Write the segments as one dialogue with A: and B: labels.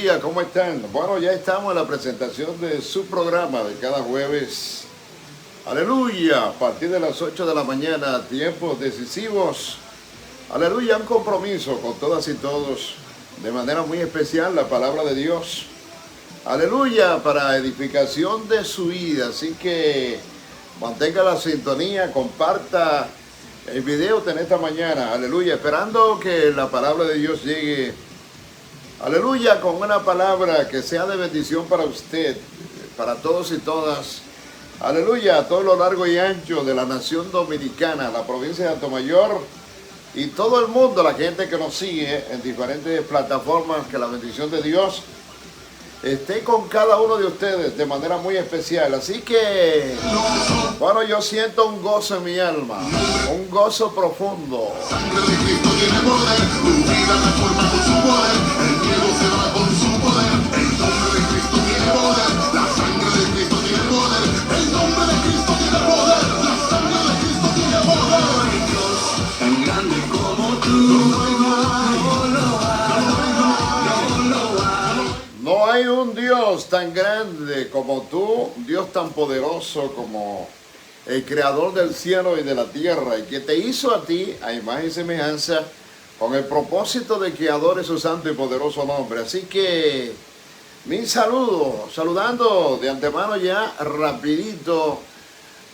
A: días, ¿cómo están? Bueno, ya estamos en la presentación de su programa de cada jueves. Aleluya, a partir de las 8 de la mañana, tiempos decisivos. Aleluya, un compromiso con todas y todos, de manera muy especial, la palabra de Dios. Aleluya, para edificación de su vida. Así que mantenga la sintonía, comparta el video de esta mañana. Aleluya, esperando que la palabra de Dios llegue. Aleluya, con una palabra que sea de bendición para usted, para todos y todas. Aleluya, a todo lo largo y ancho de la nación dominicana, la provincia de Atomayor y todo el mundo, la gente que nos sigue en diferentes plataformas, que la bendición de Dios esté con cada uno de ustedes de manera muy especial. Así que, bueno, yo siento un gozo en mi alma, un gozo profundo.
B: Sangre de Cristo tiene poder, tu vida transforma con su poder, el miedo se va con su poder, el nombre de Cristo tiene poder, la sangre de Cristo tiene poder, el nombre de Cristo tiene poder, la sangre de Cristo tiene poder. Dios tan grande como tú,
A: No hay un Dios tan grande como tú, un Dios tan poderoso como el creador del cielo y de la tierra, y que te hizo a ti a imagen y semejanza con el propósito de que adores su santo y poderoso nombre. Así que mi saludo, saludando de antemano ya rapidito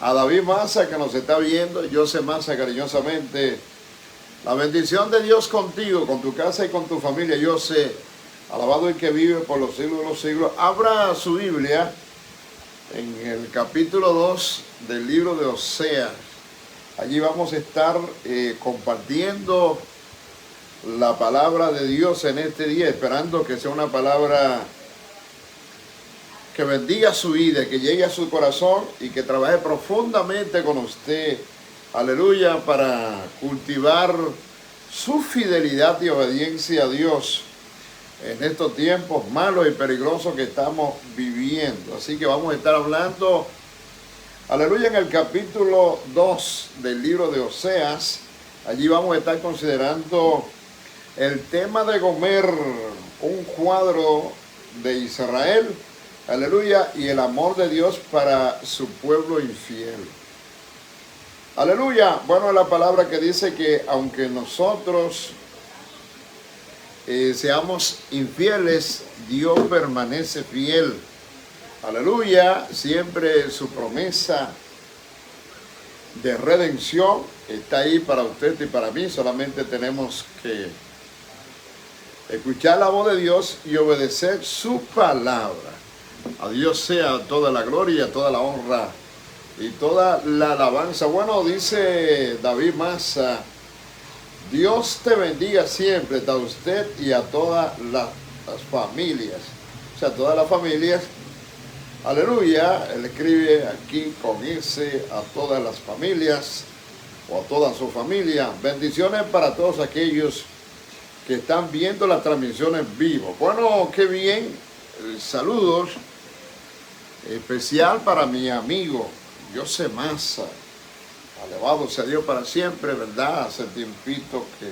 A: a David Maza, que nos está viendo, José Maza cariñosamente. La bendición de Dios contigo, con tu casa y con tu familia, José. Alabado el que vive por los siglos de los siglos. Abra su Biblia en el capítulo 2 del libro de Oseas. Allí vamos a estar compartiendo la palabra de Dios en este día, esperando que sea una palabra que bendiga su vida, que llegue a su corazón y que trabaje profundamente con usted. Aleluya, para cultivar su fidelidad y obediencia a Dios en estos tiempos malos y peligrosos que estamos viviendo. Así que vamos a estar hablando, aleluya, en el capítulo 2 del libro de Oseas. Allí vamos a estar considerando el tema de Gomer, un cuadro de Israel, aleluya, y el amor de Dios para su pueblo infiel. Aleluya. Bueno, la palabra que dice que aunque nosotros seamos infieles, Dios permanece fiel. Aleluya, siempre su promesa de redención está ahí para usted y para mí. Solamente tenemos que escuchar la voz de Dios y obedecer su palabra. A Dios sea toda la gloria, toda la honra y toda la alabanza. Bueno, dice David Maza: Dios te bendiga siempre, a usted y a todas las familias. O sea, todas las familias. Aleluya. Él escribe aquí con ese, a todas las familias o a toda su familia. Bendiciones para todos aquellos que están viendo las transmisiones vivo. Bueno, qué bien. Saludos especial para mi amigo José Maza. Alabado sea Dios para siempre, ¿verdad? Hace tiempito que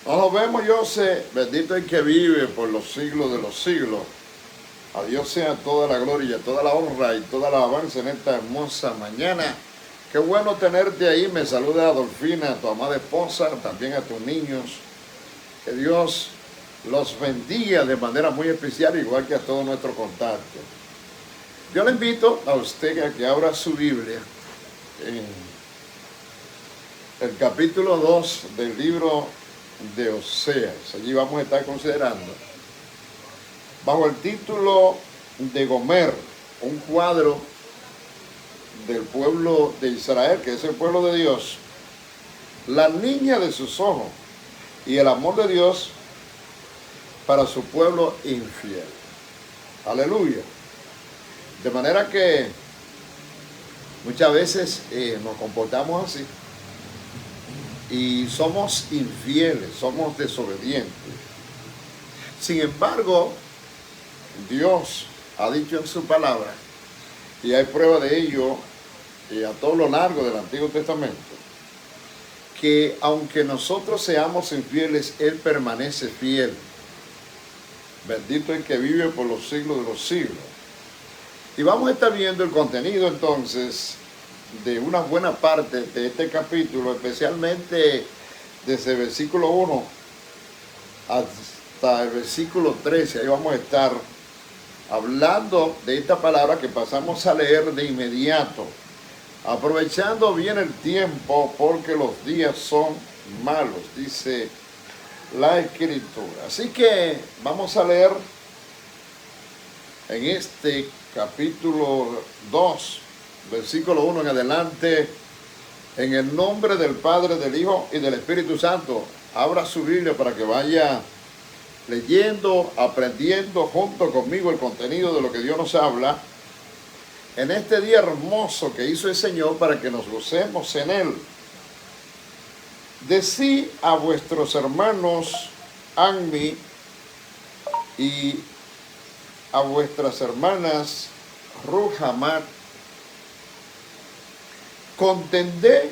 A: no nos vemos, José. Bendito el que vive por los siglos de los siglos. A Dios sea toda la gloria, toda la honra y toda la alabanza en esta hermosa mañana. Qué bueno tenerte ahí. Me saluda Adolfina, a tu amada esposa, también a tus niños. Que Dios los bendiga de manera muy especial, igual que a todos nuestros contactos. Yo le invito a usted a que abra su Biblia en el capítulo 2 del libro de Oseas. Allí vamos a estar considerando, bajo el título de Gomer, un cuadro del pueblo de Israel, que es el pueblo de Dios, la niña de sus ojos y el amor de Dios para su pueblo infiel. Aleluya. De manera que muchas veces nos comportamos así y somos infieles, somos desobedientes. Sin embargo, Dios ha dicho en su palabra, y hay prueba de ello a todo lo largo del Antiguo Testamento, que aunque nosotros seamos infieles, Él permanece fiel. Bendito el que vive por los siglos de los siglos. Y vamos a estar viendo el contenido entonces de una buena parte de este capítulo, especialmente desde el versículo 1 hasta el versículo 13. Ahí vamos a estar hablando de esta palabra que pasamos a leer de inmediato, aprovechando bien el tiempo porque los días son malos, dice la Escritura. Así que vamos a leer en este capítulo 2, versículo 1 en adelante, en el nombre del Padre, del Hijo y del Espíritu Santo. Abra su Biblia para que vaya leyendo, aprendiendo junto conmigo el contenido de lo que Dios nos habla en este día hermoso que hizo el Señor para que nos gocemos en él. Decí a vuestros hermanos Anmi y a vuestras hermanas Ruhamar, contendé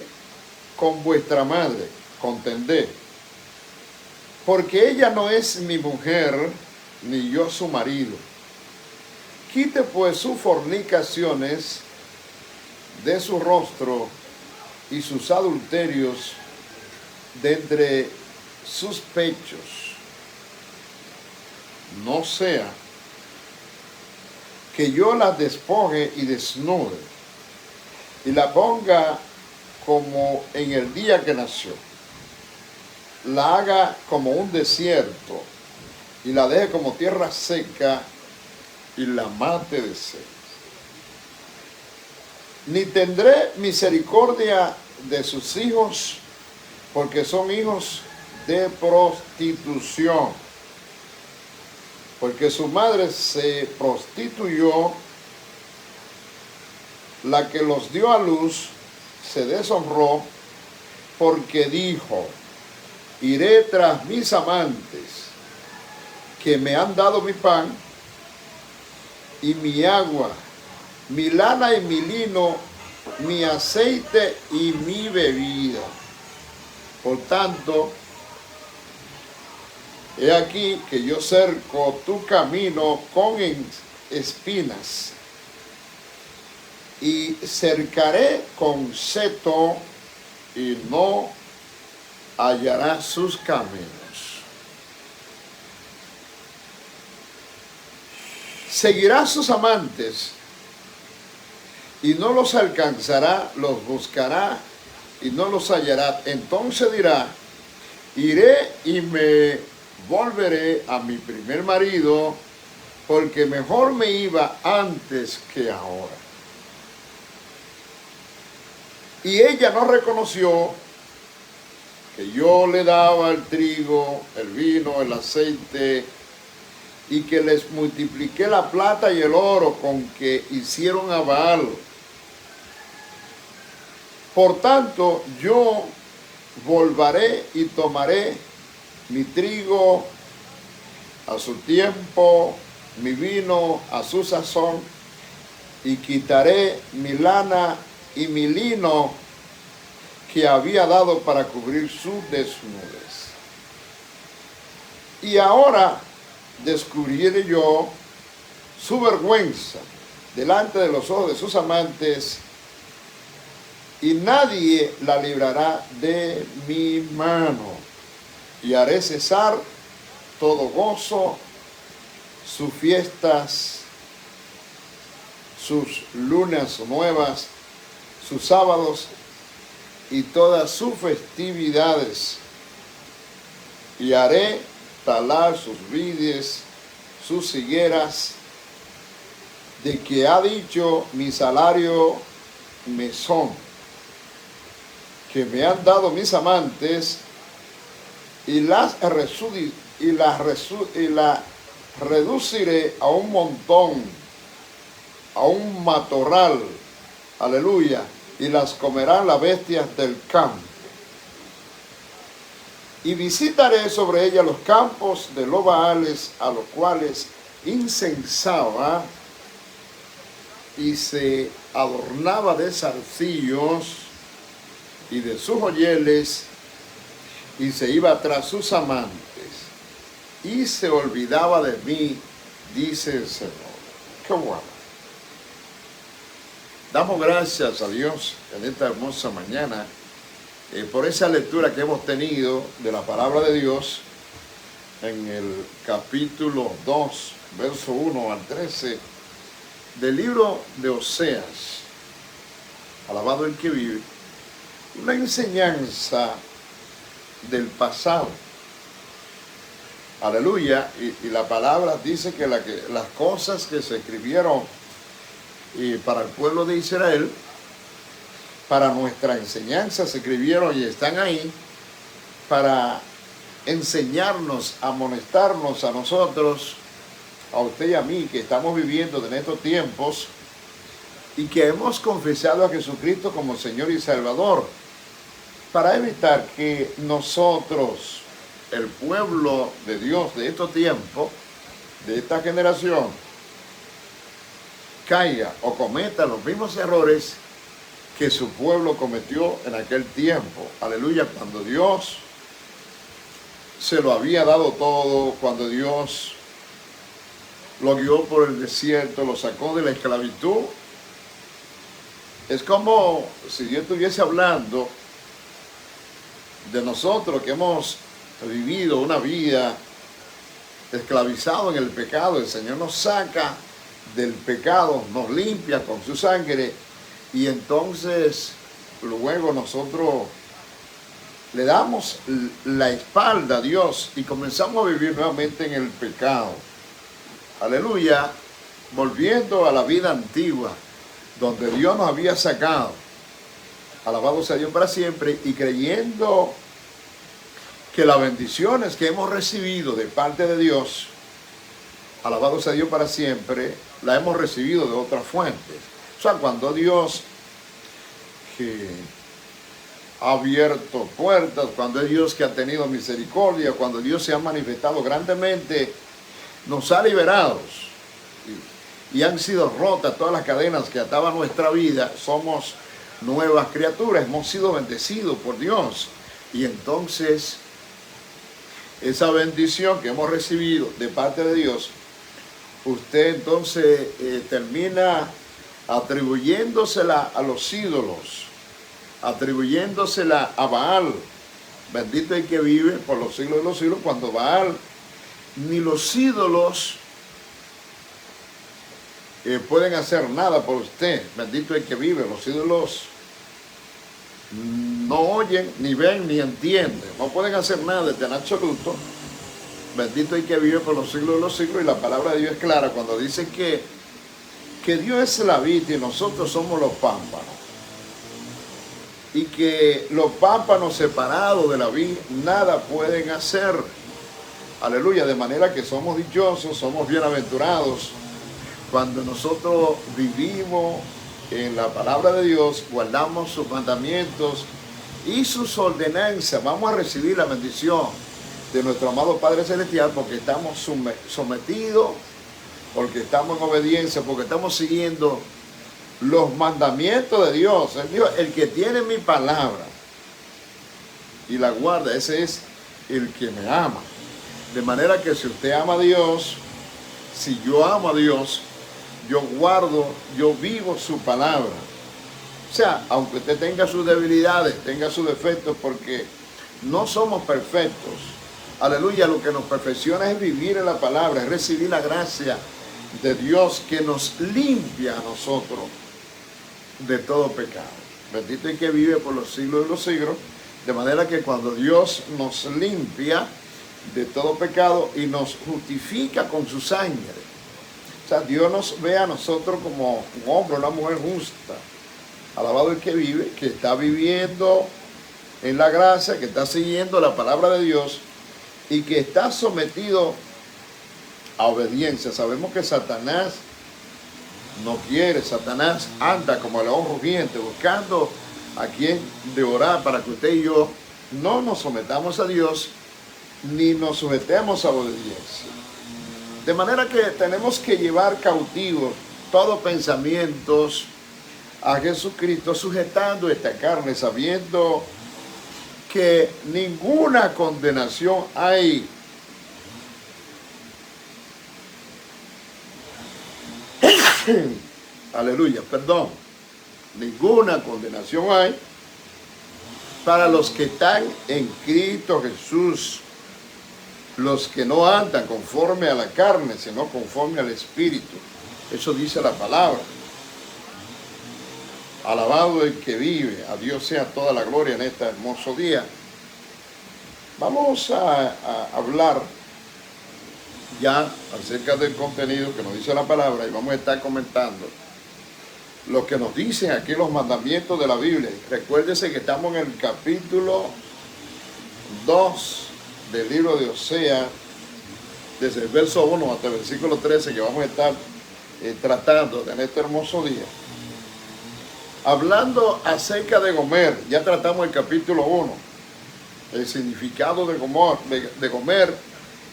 A: con vuestra madre, contendé, porque ella no es mi mujer, ni yo su marido. Quite pues sus fornicaciones de su rostro y sus adulterios de entre sus pechos. No sea que yo la despoje y desnude y la ponga como en el día que nació, la haga como un desierto y la deje como tierra seca y la mate de sed. Ni tendré misericordia de sus hijos, porque son hijos de prostitución, porque su madre se prostituyó, la que los dio a luz se deshonró, porque dijo: iré tras mis amantes, que me han dado mi pan y mi agua, mi lana y mi lino, mi aceite y mi bebida. Por tanto, he aquí que yo cerco tu camino con espinas, y cercaré con seto, y no hallarás sus caminos. Seguirá sus amantes, y no los alcanzará, los buscará, y no los hallará. Entonces dirá: iré y me volveré a mi primer marido, porque mejor me iba antes que ahora. Y ella no reconoció que yo le daba el trigo, el vino, el aceite, y que les multipliqué la plata y el oro con que hicieron a Baal. Por tanto, yo volveré y tomaré mi trigo a su tiempo, mi vino a su sazón, y quitaré mi lana y mi lino que había dado para cubrir su desnudez. Y ahora descubriré yo su vergüenza delante de los ojos de sus amantes, y nadie la librará de mi mano. Y haré cesar todo gozo, sus fiestas, sus lunas nuevas, sus sábados y todas sus festividades. Y haré talar sus vides, sus higueras, de que ha dicho: mi salario me son, que me han dado mis amantes, y la reduciré a un montón, a un matorral, aleluya, y las comerán las bestias del campo. Y visitaré sobre ella los campos de los Baales, a los cuales incensaba y se adornaba de zarcillos y de sus joyeles, y se iba tras sus amantes. y se olvidaba de mí, dice el Señor. Qué bueno. Damos gracias a Dios en esta hermosa mañana por esa lectura que hemos tenido de la palabra de Dios en el capítulo 2, verso 1 al 13 del libro de Oseas. Alabado el que vive. Una enseñanza del pasado. Aleluya. Y la palabra dice que las cosas que se escribieron para el pueblo de Israel, para nuestra enseñanza se escribieron y están ahí para enseñarnos, amonestarnos a nosotros, a usted y a mí, que estamos viviendo en estos tiempos y que hemos confesado a Jesucristo como Señor y Salvador, para evitar que nosotros, el pueblo de Dios de estos tiempos, de esta generación, caiga o cometa los mismos errores que su pueblo cometió en aquel tiempo. Aleluya, cuando Dios se lo había dado todo, cuando Dios lo guió por el desierto, lo sacó de la esclavitud. Es como si Dios estuviese hablando de nosotros que hemos vivido una vida esclavizado en el pecado. El Señor nos saca del pecado, nos limpia con su sangre y entonces luego nosotros le damos la espalda a Dios y comenzamos a vivir nuevamente en el pecado. Aleluya, volviendo a la vida antigua, donde Dios nos había sacado. Alabado sea Dios para siempre, y creyendo que las bendiciones que hemos recibido de parte de Dios, alabado sea Dios para siempre, la hemos recibido de otras fuentes. O sea, cuando Dios que ha abierto puertas, cuando es Dios que ha tenido misericordia, cuando Dios se ha manifestado grandemente, nos ha liberado y han sido rotas todas las cadenas que ataban nuestra vida. Somos nuevas criaturas, hemos sido bendecidos por Dios. Y entonces, esa bendición que hemos recibido de parte de Dios, usted entonces termina atribuyéndosela a los ídolos, atribuyéndosela a Baal. Bendito el que vive por los siglos de los siglos, cuando Baal ni los ídolos pueden hacer nada por usted. Bendito el que vive. Los ídolos no oyen, ni ven, ni entienden. No pueden hacer nada en absoluto. Bendito el que vive por los siglos de los siglos. Y la palabra de Dios es clara cuando dice que Dios es la vid y nosotros somos los pámpanos. Y que los pámpanos separados de la vid nada pueden hacer. Aleluya, de manera que somos dichosos, somos bienaventurados cuando nosotros vivimos en la palabra de Dios, guardamos sus mandamientos y sus ordenanzas. Vamos a recibir la bendición de nuestro amado Padre Celestial porque estamos sometidos, porque estamos en obediencia, porque estamos siguiendo los mandamientos de Dios. El que tiene mi palabra y la guarda, ese es el que me ama. De manera que si usted ama a Dios, si yo amo a Dios, yo guardo, yo vivo su palabra. O sea, aunque usted tenga sus debilidades, tenga sus defectos, porque no somos perfectos. Aleluya, lo que nos perfecciona es vivir en la palabra, es recibir la gracia de Dios que nos limpia a nosotros de todo pecado. Bendito el que vive por los siglos de los siglos, de manera que cuando Dios nos limpia de todo pecado y nos justifica con su sangre, o sea, Dios nos ve a nosotros como un hombre, una mujer justa. Alabado el que vive, que está viviendo en la gracia, que está siguiendo la palabra de Dios y que está sometido a obediencia. Sabemos que Satanás no quiere, Satanás anda como león rugiente buscando a quien devorar, para que usted y yo no nos sometamos a Dios ni nos sujetemos a obediencia. De manera que tenemos que llevar cautivos todos pensamientos a Jesucristo, sujetando esta carne, sabiendo que ninguna condenación hay aleluya, perdón, ninguna condenación hay para los que están en Cristo Jesús, los que no andan conforme a la carne, sino conforme al Espíritu. Eso dice la palabra. Alabado el que vive, a Dios sea toda la gloria en este hermoso día. Vamos a hablar ya acerca del contenido que nos dice la palabra y vamos a estar comentando lo que nos dicen aquí los mandamientos de la Biblia. Recuérdese que estamos en el capítulo 2 del libro de Oseas, desde el verso 1 hasta el versículo 13, que vamos a estar tratando en este hermoso día. Hablando acerca de Gomer, ya tratamos el capítulo 1, el significado de Gomer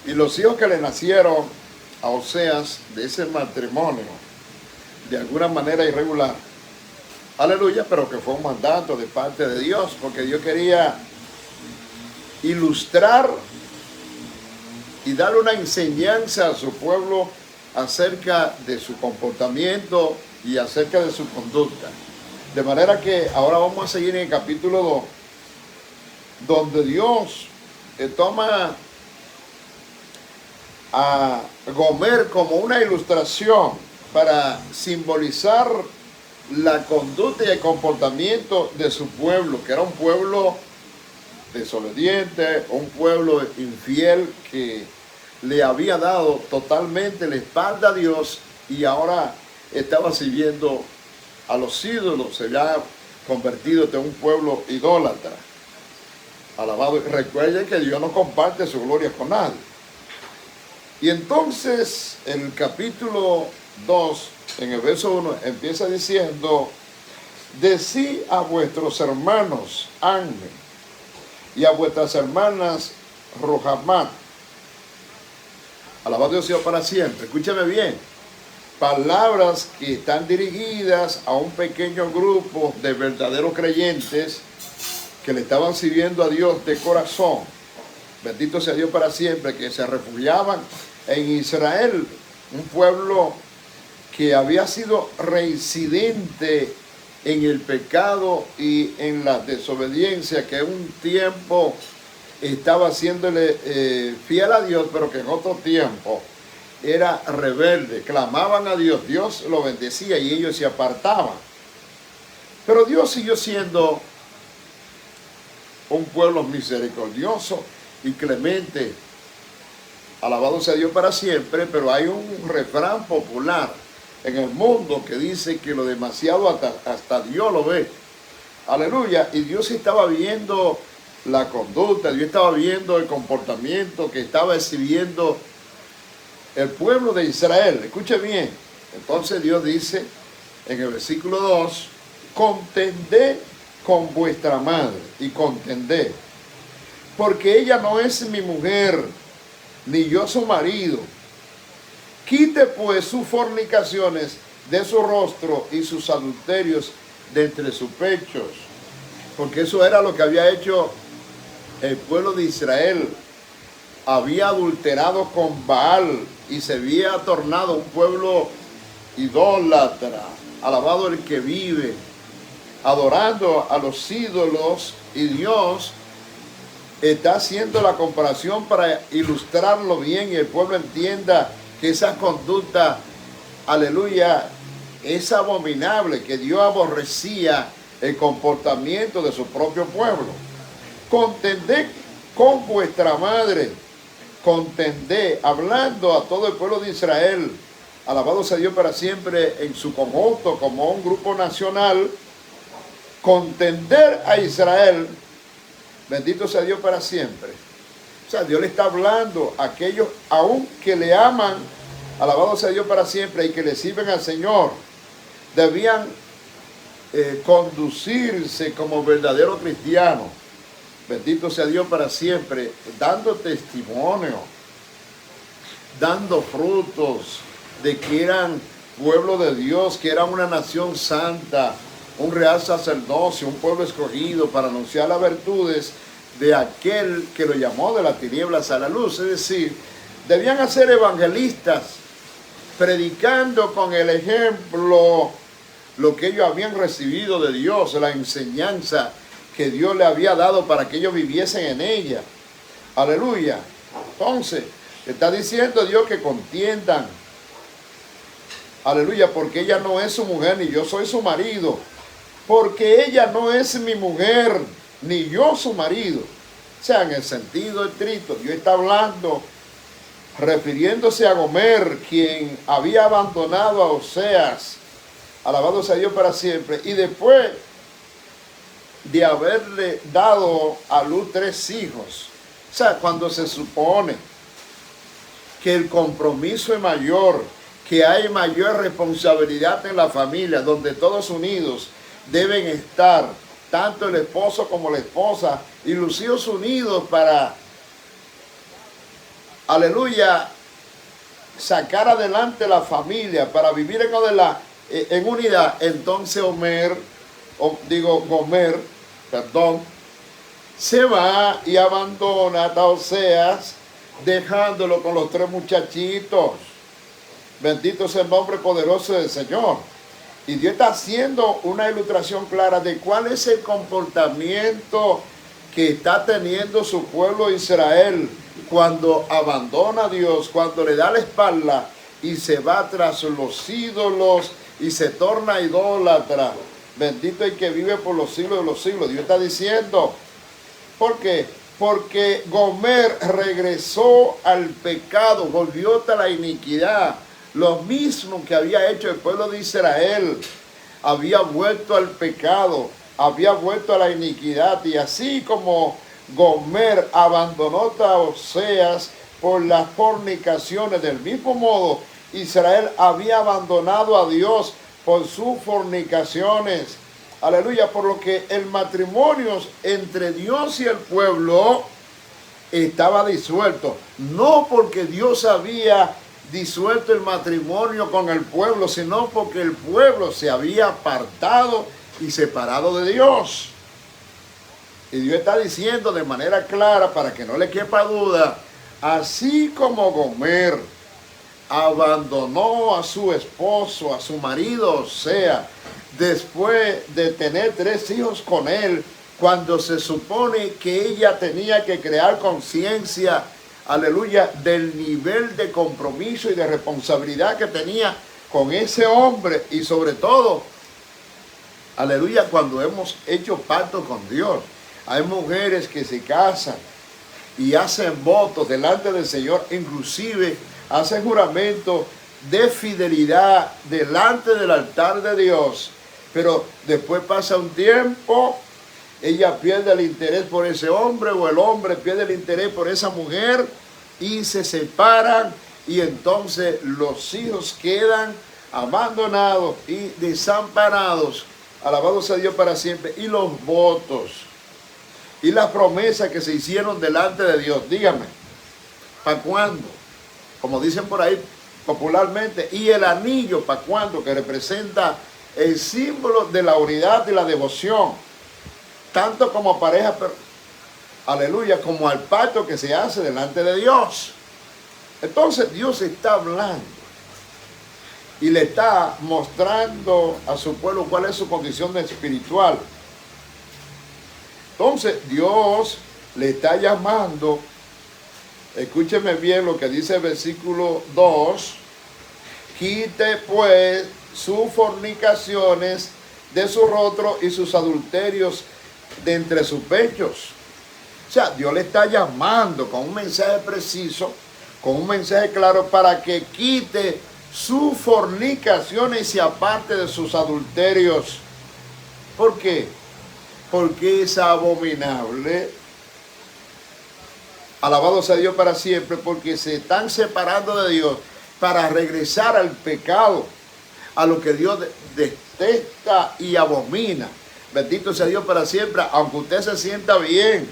A: y los hijos que le nacieron a Oseas de ese matrimonio, de alguna manera irregular. Aleluya, pero que fue un mandato de parte de Dios, porque Dios quería ilustrar y darle una enseñanza a su pueblo acerca de su comportamiento y acerca de su conducta. De manera que ahora vamos a seguir en el capítulo 2, donde Dios toma a Gomer como una ilustración para simbolizar la conducta y el comportamiento de su pueblo, que era un pueblo desobediente, un pueblo infiel que le había dado totalmente la espalda a Dios y ahora estaba sirviendo a los ídolos, se había convertido en un pueblo idólatra. Alabado. Recuerden que Dios no comparte su gloria con nadie. Y entonces el capítulo 2, en el verso 1, empieza diciendo: decí a vuestros hermanos Anme y a vuestras hermanas Rohamá. Alabado Dios sea para siempre. Escúchame bien. Palabras que están dirigidas a un pequeño grupo de verdaderos creyentes que le estaban sirviendo a Dios de corazón. Bendito sea Dios para siempre, que se refugiaban en Israel, un pueblo que había sido reincidente en el pecado y en la desobediencia, que un tiempo estaba haciéndole fiel a Dios, pero que en otro tiempo era rebelde. Clamaban a Dios, Dios lo bendecía y ellos se apartaban. Pero Dios siguió siendo un pueblo misericordioso y clemente. Alabado sea Dios para siempre, pero hay un refrán popular en el mundo que dice que lo demasiado hasta Dios lo ve. Aleluya. Y Dios estaba viendo la conducta, Dios estaba viendo el comportamiento que estaba exhibiendo el pueblo de Israel. Escuche bien. Entonces Dios dice en el versículo 2: contendé con vuestra madre, y contendé, porque ella no es mi mujer, ni yo su marido. Quite pues sus fornicaciones de su rostro y sus adulterios de entre sus pechos. Porque eso era lo que había hecho el pueblo de Israel. Había adulterado con Baal y se había tornado un pueblo idólatra. Alabado el que vive, adorando a los ídolos, y Dios está haciendo la comparación para ilustrarlo bien y el pueblo entienda que esa conducta, aleluya, es abominable, que Dios aborrecía el comportamiento de su propio pueblo. Contended con vuestra madre, contended, hablando a todo el pueblo de Israel, alabado sea Dios para siempre, en su conjunto como un grupo nacional, contender a Israel. Bendito sea Dios para siempre. O sea, Dios le está hablando a aquellos aún que le aman, alabado sea Dios para siempre, y que le sirven al Señor. Debían conducirse como verdaderos cristianos. Bendito sea Dios para siempre, dando testimonio, dando frutos de que eran pueblo de Dios, que eran una nación santa, un real sacerdocio, un pueblo escogido para anunciar las virtudes de aquel que lo llamó de las tinieblas a la luz. Es decir, debían ser evangelistas predicando con el ejemplo lo que ellos habían recibido de Dios, la enseñanza que Dios le había dado para que ellos viviesen en ella. Aleluya. Entonces, está diciendo Dios que contiendan. Aleluya, porque ella no es su mujer, ni yo soy su marido. Porque ella no es mi mujer, ni yo su marido. O sea, en el sentido estricto, Dios está hablando, refiriéndose a Gomer, quien había abandonado a Oseas. Alabado sea Dios para siempre. Y después de haberle dado a luz 3 hijos. O sea, cuando se supone que el compromiso es mayor, que hay mayor responsabilidad en la familia, donde todos unidos deben estar, tanto el esposo como la esposa, y los hijos unidos para, aleluya, sacar adelante la familia, para vivir en unidad. Entonces Gomer, se va y abandona a Oseas, dejándolo con los 3 muchachitos. Bendito sea el nombre poderoso del Señor. Y Dios está haciendo una ilustración clara de cuál es el comportamiento que está teniendo su pueblo Israel cuando abandona a Dios, cuando le da la espalda y se va tras los ídolos y se torna idólatra. Bendito el que vive por los siglos de los siglos. Dios está diciendo, ¿por qué? Porque Gomer regresó al pecado, volvió a la iniquidad. Lo mismo que había hecho el pueblo de Israel. Había vuelto al pecado, había vuelto a la iniquidad. Y así como Gomer abandonó a Oseas por las fornicaciones, del mismo modo Israel había abandonado a Dios por sus fornicaciones. Aleluya, por lo que el matrimonio entre Dios y el pueblo estaba disuelto. No porque Dios había disuelto el matrimonio con el pueblo, sino porque el pueblo se había apartado y separado de Dios. Y Dios está diciendo de manera clara, para que no le quepa duda, así como Gomer abandonó a su esposo, a su marido, o sea, después de tener 3 hijos con él, cuando se supone que ella tenía que crear conciencia, aleluya, del nivel de compromiso y de responsabilidad que tenía con ese hombre, y sobre todo, aleluya, cuando hemos hecho pacto con Dios. Hay mujeres que se casan y hacen votos delante del Señor, inclusive hacen juramento de fidelidad delante del altar de Dios, pero después pasa un tiempo, ella pierde el interés por ese hombre, o el hombre pierde el interés por esa mujer, y se separan, y entonces los hijos quedan abandonados y desamparados. Alabado sea Dios para siempre. Y los votos y las promesas que se hicieron delante de Dios, dígame, ¿para cuándo? Como dicen por ahí popularmente, y el anillo, ¿para cuándo? Que representa el símbolo de la unidad y la devoción, tanto como pareja, pero, aleluya, como al pacto que se hace delante de Dios. Entonces Dios está hablando y le está mostrando a su pueblo cuál es su condición espiritual. Entonces Dios le está llamando. Escúcheme bien lo que dice el versículo 2. Quite pues sus fornicaciones de su rostro y sus adulterios de entre sus pechos. O sea, Dios le está llamando con un mensaje preciso, con un mensaje claro, para que quite sus fornicaciones y se aparte de sus adulterios. ¿Por qué? Porque es abominable. Alabado sea Dios para siempre, porque se están separando de Dios para regresar al pecado, a lo que Dios detesta y abomina. Bendito sea Dios para siempre, aunque usted se sienta bien.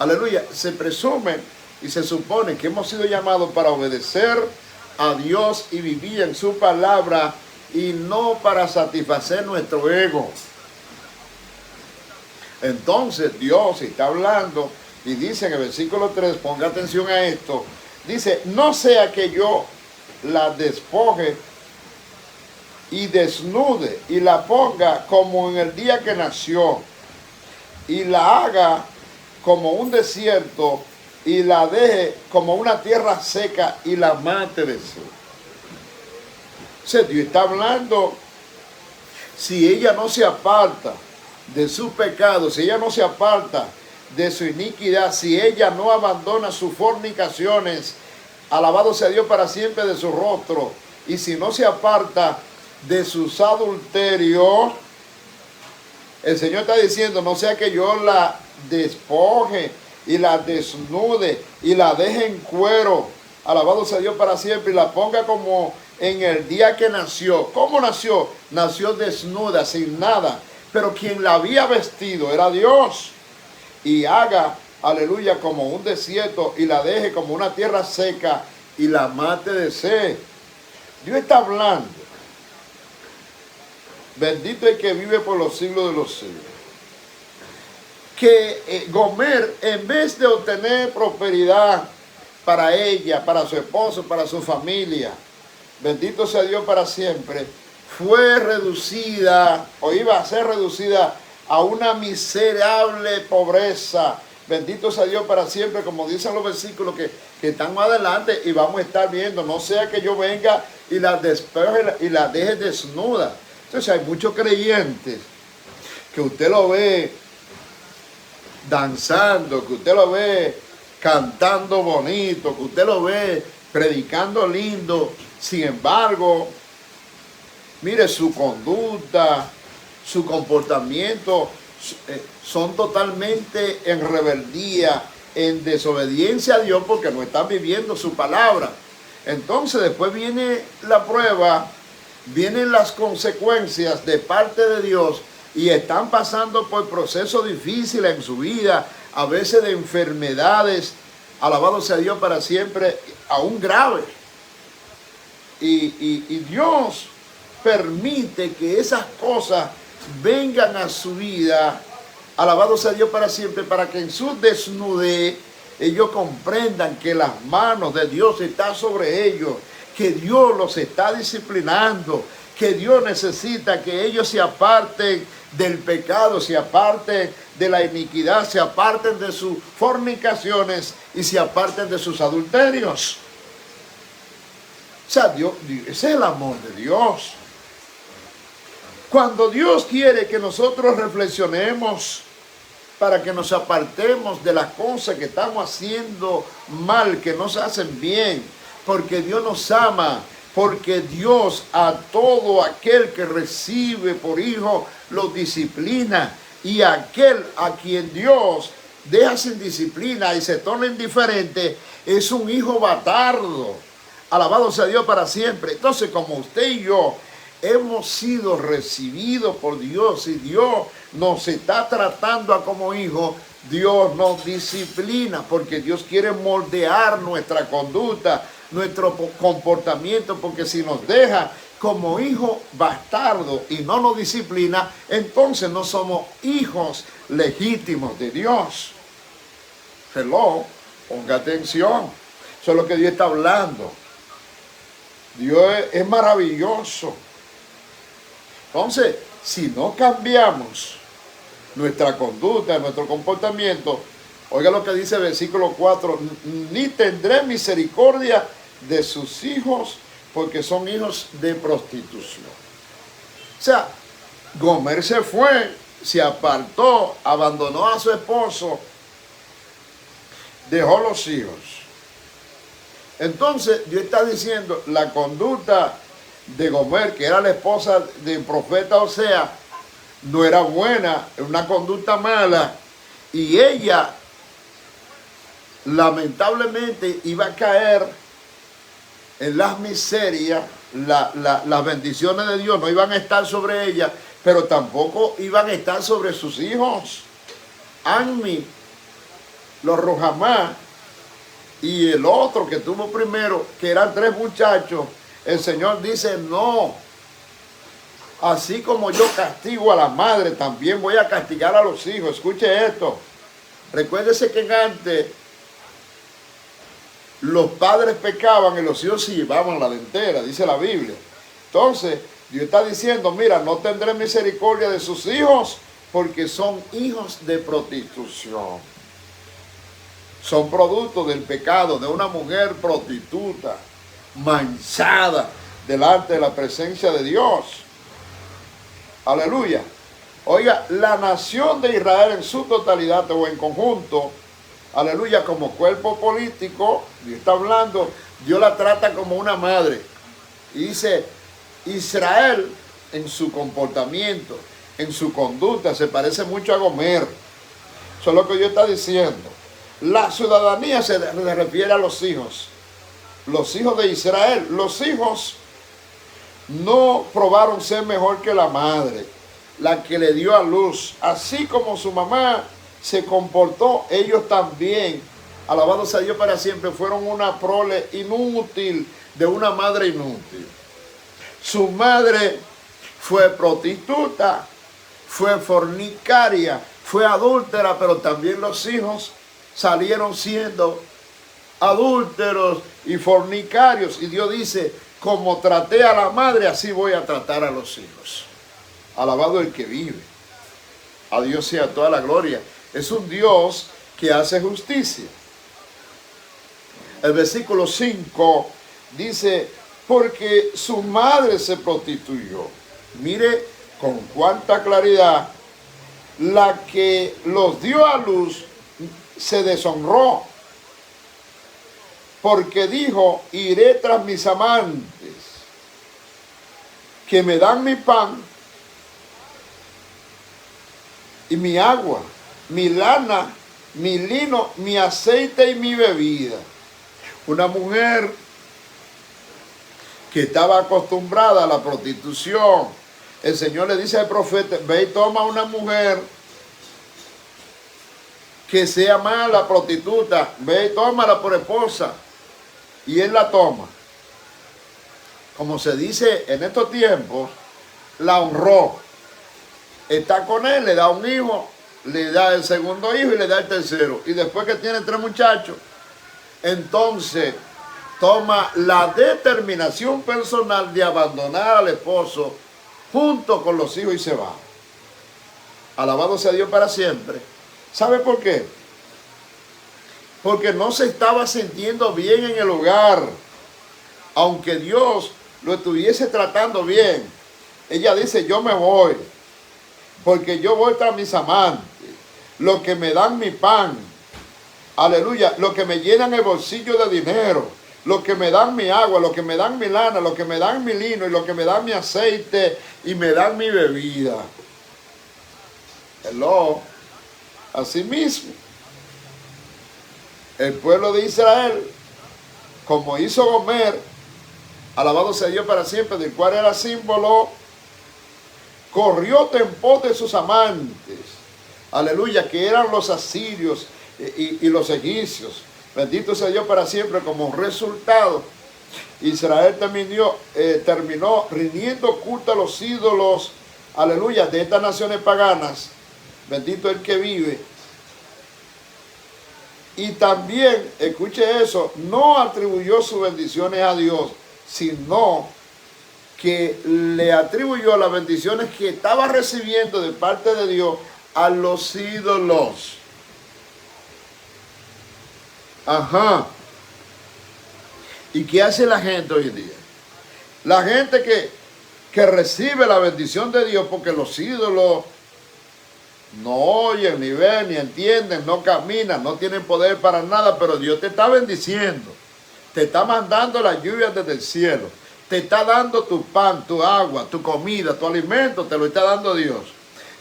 A: Aleluya. Se presume y se supone que hemos sido llamados para obedecer a Dios y vivir en su palabra, y no para satisfacer nuestro ego. Entonces Dios está hablando y dice en el versículo 3, ponga atención a esto, dice, no sea que yo la despoje y desnude y la ponga como en el día que nació y la haga como un desierto y la deje como una tierra seca y la mate de sed. O sea, Dios está hablando, si ella no se aparta de su pecado, si ella no se aparta de su iniquidad, si ella no abandona sus fornicaciones, alabado sea Dios para siempre de su rostro, y si no se aparta de sus adulterios, el Señor está diciendo, no sea que yo la despoje y la desnude y la deje en cuero, alabado sea Dios para siempre, y la ponga como en el día que nació. ¿Cómo nació? Nació desnuda, sin nada, pero quien la había vestido era Dios. Y haga, aleluya, como un desierto y la deje como una tierra seca y la mate de sed. Dios está hablando. Bendito el que vive por los siglos de los siglos. Que Gomer, en vez de obtener prosperidad para ella, para su esposo, para su familia, bendito sea Dios para siempre, fue reducida o iba a ser reducida a una miserable pobreza. Bendito sea Dios para siempre, como dicen los versículos que están más adelante y vamos a estar viendo. No sea que yo venga y la despeje y la deje desnuda. Entonces hay muchos creyentes que usted lo ve danzando, que usted lo ve cantando bonito, que usted lo ve predicando lindo. Sin embargo, mire, su conducta, su comportamiento son totalmente en rebeldía, en desobediencia a Dios, porque no están viviendo su palabra. Entonces después viene la prueba, vienen las consecuencias de parte de Dios y están pasando por procesos difíciles en su vida, a veces de enfermedades, alabado sea Dios para siempre, aún graves. Y Dios permite que esas cosas vengan a su vida, alabado sea Dios para siempre, para que en su desnudez ellos comprendan que las manos de Dios están sobre ellos, que Dios los está disciplinando, que Dios necesita que ellos se aparten del pecado, se aparten de la iniquidad, se aparten de sus fornicaciones y se aparten de sus adulterios. O sea, Dios, ese es el amor de Dios. Cuando Dios quiere que nosotros reflexionemos para que nos apartemos de las cosas que estamos haciendo mal, que nos hacen bien, porque Dios nos ama, porque Dios a todo aquel que recibe por hijo lo disciplina, y aquel a quien Dios deja sin disciplina y se torna indiferente es un hijo bastardo. Alabado sea Dios para siempre. Entonces, como usted y yo hemos sido recibidos por Dios y Dios nos está tratando como hijos, Dios nos disciplina porque Dios quiere moldear nuestra conducta, nuestro comportamiento, porque si nos deja como hijos bastardos y no nos disciplina, entonces no somos hijos legítimos de Dios. Hello, ponga atención. Eso es lo que Dios está hablando. Dios es maravilloso. Entonces, si no cambiamos nuestra conducta, nuestro comportamiento, oiga lo que dice el versículo 4, ni tendré misericordia de sus hijos, porque son hijos de prostitución. O sea, Gomer se fue, se apartó, abandonó a su esposo, dejó los hijos. Entonces, Dios está diciendo, la conducta de Gomer, que era la esposa del profeta Osea, no era buena, era una conducta mala, y ella lamentablemente iba a caer en las miserias. Las bendiciones de Dios no iban a estar sobre ella, pero tampoco iban a estar sobre sus hijos. Anmi, los Rojamá y el otro que tuvo primero, que eran 3 muchachos, el Señor dice, no, así como yo castigo a la madre, también voy a castigar a los hijos. Escuche esto, recuérdese que antes los padres pecaban y los hijos se llevaban la dentera, dice la Biblia. Entonces, Dios está diciendo, mira, no tendré misericordia de sus hijos porque son hijos de prostitución. Son producto del pecado de una mujer prostituta, manchada delante de la presencia de Dios. Aleluya. Oiga, la nación de Israel en su totalidad o en conjunto, aleluya, como cuerpo político, Dios está hablando, Dios la trata como una madre. Y dice, Israel en su comportamiento, en su conducta, se parece mucho a Gomer. Eso es lo que Dios está diciendo. La ciudadanía se refiere a los hijos de Israel. Los hijos no probaron ser mejor que la madre, la que le dio a luz. Así como su mamá se comportó, ellos también, alabado sea Dios para siempre, fueron una prole inútil de una madre inútil. Su madre fue prostituta, fue fornicaria, fue adúltera, pero también los hijos salieron siendo adúlteros y fornicarios. Y Dios dice, como traté a la madre, así voy a tratar a los hijos. Alabado el que vive. A Dios sea toda la gloria. Es un Dios que hace justicia. El versículo 5 dice, porque su madre se prostituyó. Mire con cuánta claridad, la que los dio a luz se deshonró, porque dijo, iré tras mis amantes, que me dan mi pan y mi agua, mi lana, mi lino, mi aceite y mi bebida. Una mujer que estaba acostumbrada a la prostitución, el Señor le dice al profeta, ve y toma una mujer que sea mala, prostituta, ve y tómala por esposa. Y él la toma. Como se dice en estos tiempos, la honró. Está con él, le da un hijo, le da el segundo hijo y le da el tercero. Y después que tiene 3 muchachos, entonces toma la determinación personal de abandonar al esposo junto con los hijos y se va. Alabado sea Dios para siempre. ¿Sabe por qué? Porque no se estaba sintiendo bien en el hogar. Aunque Dios lo estuviese tratando bien. Ella dice, yo me voy. Porque yo voy tras mis amantes. Los que me dan mi pan. Aleluya. Los que me llenan el bolsillo de dinero. Los que me dan mi agua. Los que me dan mi lana. Los que me dan mi lino. Y los que me dan mi aceite. Y me dan mi bebida. Hello. Asimismo, el pueblo de Israel, como hizo Gomer, alabado sea Dios para siempre, del cual era símbolo, corrió en pos de sus amantes, aleluya, que eran los asirios y los egipcios. Bendito sea Dios para siempre. Como resultado, Israel terminó rindiendo culto a los ídolos, aleluya, de estas naciones paganas. Bendito el que vive. Y también, escuche eso, no atribuyó sus bendiciones a Dios, sino que le atribuyó las bendiciones que estaba recibiendo de parte de Dios a los ídolos. Ajá. ¿Y qué hace la gente hoy en día? La gente que recibe la bendición de Dios, porque los ídolos no oyen, ni ven, ni entienden, no caminan, no tienen poder para nada, pero Dios te está bendiciendo. Te está mandando la lluvia desde el cielo. Te está dando tu pan, tu agua, tu comida, tu alimento, te lo está dando Dios.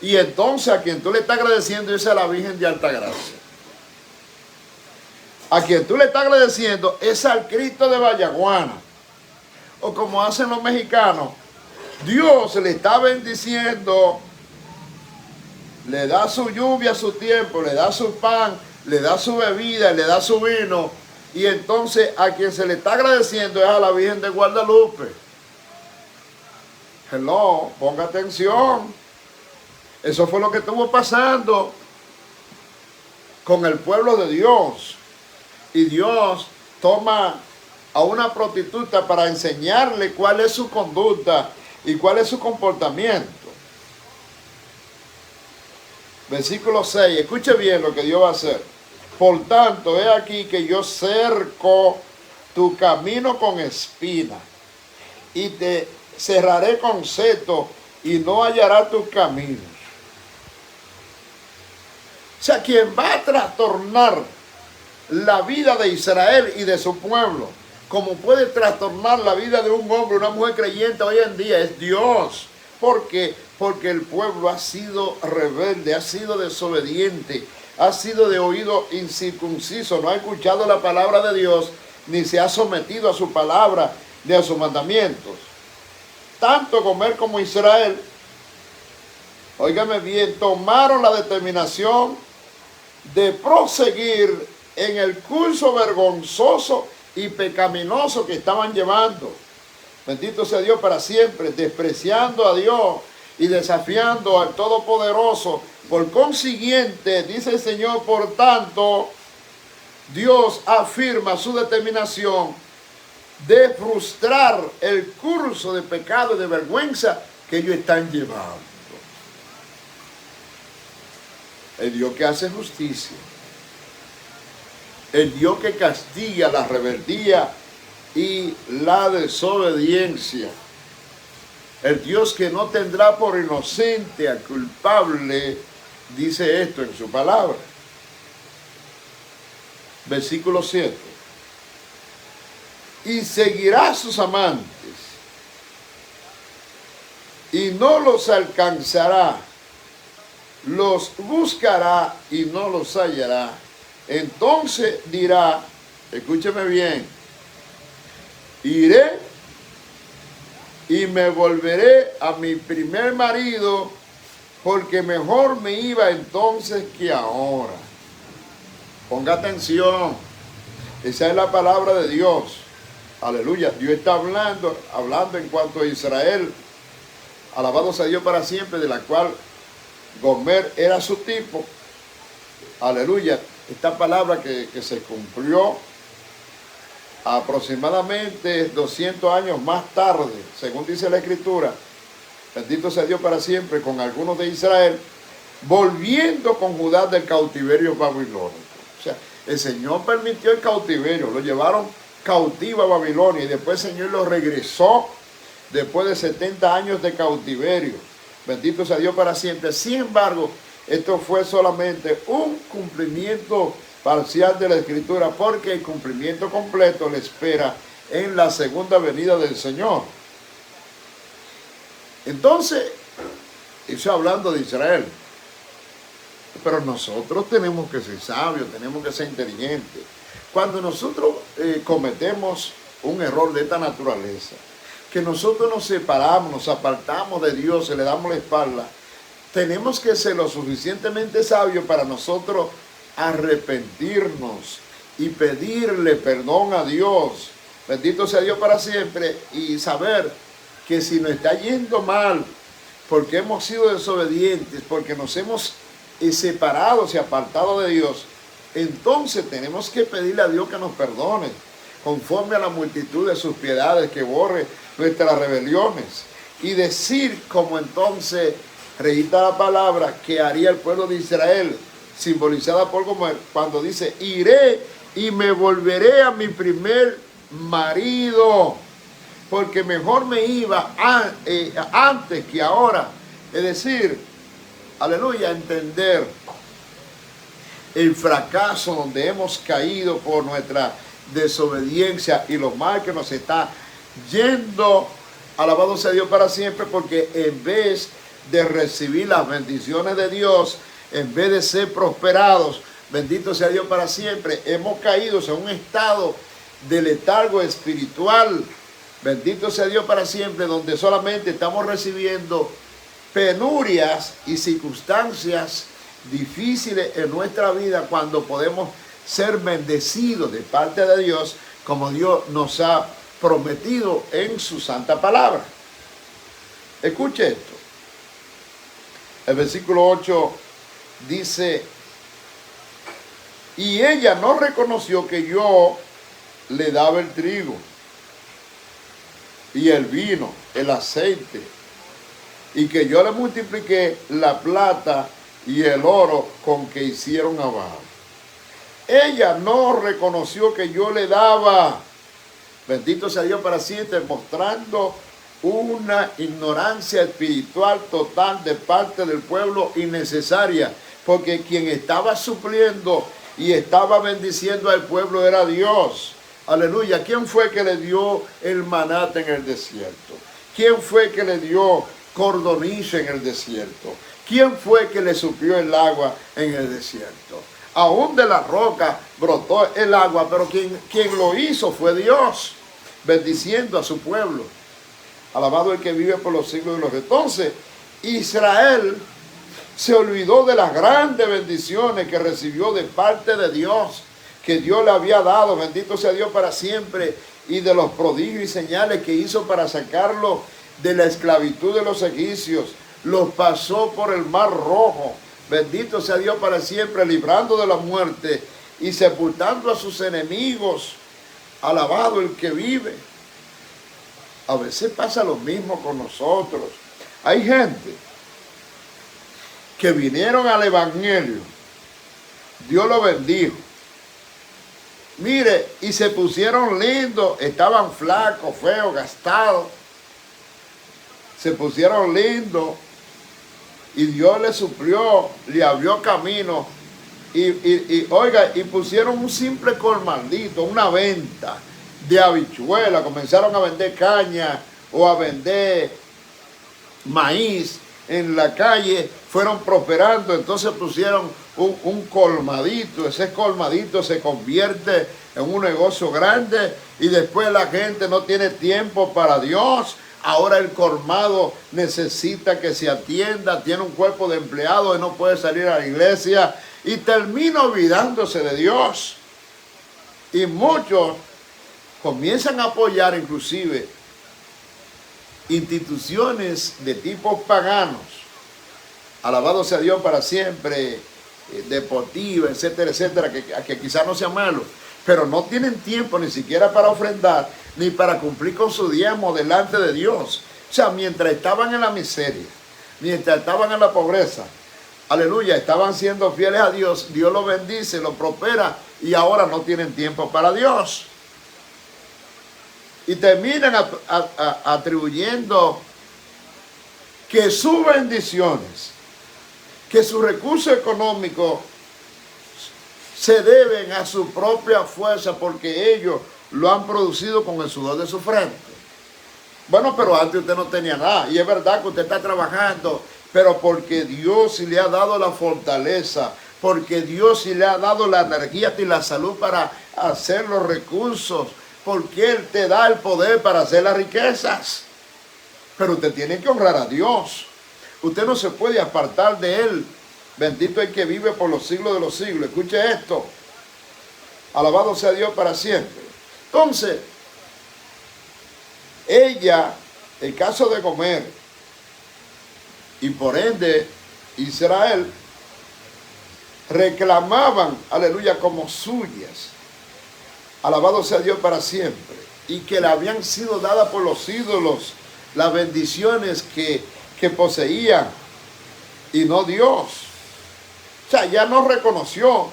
A: Y entonces a quien tú le estás agradeciendo es a la Virgen de Altagracia. A quien tú le estás agradeciendo es al Cristo de Vallaguana. O como hacen los mexicanos, Dios le está bendiciendo. Le da su lluvia a su tiempo, le da su pan, le da su bebida, le da su vino. Y entonces a quien se le está agradeciendo es a la Virgen de Guadalupe. Hello, ponga atención. Eso fue lo que estuvo pasando con el pueblo de Dios. Y Dios toma a una prostituta para enseñarle cuál es su conducta y cuál es su comportamiento. Versículo 6, escuche bien lo que Dios va a hacer. Por tanto, he aquí que yo cerco tu camino con espina y te cerraré con seto y no hallará tus caminos. O sea, quien va a trastornar la vida de Israel y de su pueblo, como puede trastornar la vida de un hombre, una mujer creyente hoy en día, es Dios. ¿Por qué? Porque el pueblo ha sido rebelde, ha sido desobediente, ha sido de oído incircunciso, no ha escuchado la palabra de Dios, ni se ha sometido a su palabra, ni a sus mandamientos. Tanto Gomer como Israel, óigame bien, tomaron la determinación de proseguir en el curso vergonzoso y pecaminoso que estaban llevando. Bendito sea Dios para siempre, despreciando a Dios y desafiando al Todopoderoso. Por consiguiente, dice el Señor, por tanto, Dios afirma su determinación de frustrar el curso de pecado y de vergüenza que ellos están llevando. El Dios que hace justicia, el Dios que castiga la rebeldía y la desobediencia, el Dios que no tendrá por inocente al culpable, dice esto en su palabra. Versículo 7. Y seguirá a sus amantes, y no los alcanzará, los buscará y no los hallará. Entonces dirá, escúcheme bien, iré y me volveré a mi primer marido, porque mejor me iba entonces que ahora. Ponga atención, esa es la palabra de Dios. Aleluya, Dios está hablando en cuanto a Israel. Alabado sea Dios para siempre, de la cual Gomer era su tipo. Aleluya, esta palabra que se cumplió aproximadamente 200 años más tarde, según dice la Escritura. Bendito sea Dios para siempre, con algunos de Israel, volviendo con Judá del cautiverio babilónico. O sea, el Señor permitió el cautiverio, lo llevaron cautivo a Babilonia y después el Señor lo regresó después de 70 años de cautiverio. Bendito sea Dios para siempre. Sin embargo, esto fue solamente un cumplimiento parcial de la Escritura, porque el cumplimiento completo le espera en la segunda venida del Señor. Entonces, eso hablando de Israel. Pero nosotros tenemos que ser sabios, tenemos que ser inteligentes. Cuando nosotros cometemos un error de esta naturaleza, que nosotros nos separamos, nos apartamos de Dios, le damos la espalda, tenemos que ser lo suficientemente sabios para nosotros arrepentirnos y pedirle perdón a Dios. Bendito sea Dios para siempre, y saber que si nos está yendo mal, porque hemos sido desobedientes, porque nos hemos separado y apartado de Dios, entonces tenemos que pedirle a Dios que nos perdone, conforme a la multitud de sus piedades, que borre nuestras rebeliones, y decir, como entonces registra la palabra, que haría el pueblo de Israel, simbolizada por Gomer, cuando dice, iré y me volveré a mi primer marido, porque mejor me iba antes que ahora. Es decir, aleluya, entender el fracaso donde hemos caído por nuestra desobediencia y lo mal que nos está yendo. Alabado sea Dios para siempre, porque en vez de recibir las bendiciones de Dios, en vez de ser prosperados, bendito sea Dios para siempre, hemos caído en un estado de letargo espiritual. Bendito sea Dios para siempre, donde solamente estamos recibiendo penurias y circunstancias difíciles en nuestra vida, cuando podemos ser bendecidos de parte de Dios, como Dios nos ha prometido en su santa palabra. Escuche esto. El versículo 8 dice, y ella no reconoció que yo le daba el trigo y el vino, el aceite, y que yo le multipliqué la plata y el oro con que hicieron a Baal. Ella no reconoció que yo le daba. Bendito sea Dios para siempre, mostrando una ignorancia espiritual total de parte del pueblo innecesaria, porque quien estaba supliendo y estaba bendiciendo al pueblo era Dios. Aleluya. ¿Quién fue que le dio el maná en el desierto? ¿Quién fue que le dio cordonizo en el desierto? ¿Quién fue que le suplió el agua en el desierto? Aún de la roca brotó el agua, pero quien lo hizo fue Dios, bendiciendo a su pueblo. Alabado el que vive por los siglos de los siglos. Entonces, Israel se olvidó de las grandes bendiciones que recibió de parte de Dios, que Dios le había dado, bendito sea Dios para siempre, y de los prodigios y señales que hizo para sacarlo de la esclavitud de los egipcios. Los pasó por el mar rojo, bendito sea Dios para siempre, librando de la muerte y sepultando a sus enemigos. Alabado el que vive. A veces pasa lo mismo con nosotros. Hay gente que vinieron al evangelio, Dios lo bendijo. Mire, y se pusieron lindos, estaban flacos, feos, gastados. Se pusieron lindos y Dios les suplió, le abrió camino. Oiga, y pusieron un simple colmadito, una venta de habichuela, comenzaron a vender caña o a vender maíz en la calle, fueron prosperando, entonces pusieron un colmadito, ese colmadito se convierte en un negocio grande y después la gente no tiene tiempo para Dios. Ahora el colmado necesita que se atienda, tiene un cuerpo de empleados y no puede salir a la iglesia y termina olvidándose de Dios. Y muchos comienzan a apoyar inclusive instituciones de tipos paganos, alabado sea Dios para siempre, deportivas, etcétera, etcétera, que quizás no sea malo, pero no tienen tiempo ni siquiera para ofrendar, ni para cumplir con su diezmo delante de Dios. O sea, mientras estaban en la miseria, mientras estaban en la pobreza, aleluya, estaban siendo fieles a Dios, Dios los bendice, los prospera, y ahora no tienen tiempo para Dios. Y terminan atribuyendo que sus bendiciones, que sus recursos económicos se deben a su propia fuerza porque ellos lo han producido con el sudor de su frente. Bueno, pero antes usted no tenía nada. Y es verdad que usted está trabajando, pero porque Dios sí le ha dado la fortaleza, porque Dios sí le ha dado la energía y la salud para hacer los recursos, porque Él te da el poder para hacer las riquezas. Pero usted tiene que honrar a Dios. Usted no se puede apartar de Él. Bendito el que vive por los siglos de los siglos. Escuche esto. Alabado sea Dios para siempre. Entonces, ella, el caso de Gomer, y por ende Israel, reclamaban, aleluya, como suyas. Alabado sea Dios para siempre. Y que le habían sido dadas por los ídolos las bendiciones que poseían y no Dios. O sea, ya no reconoció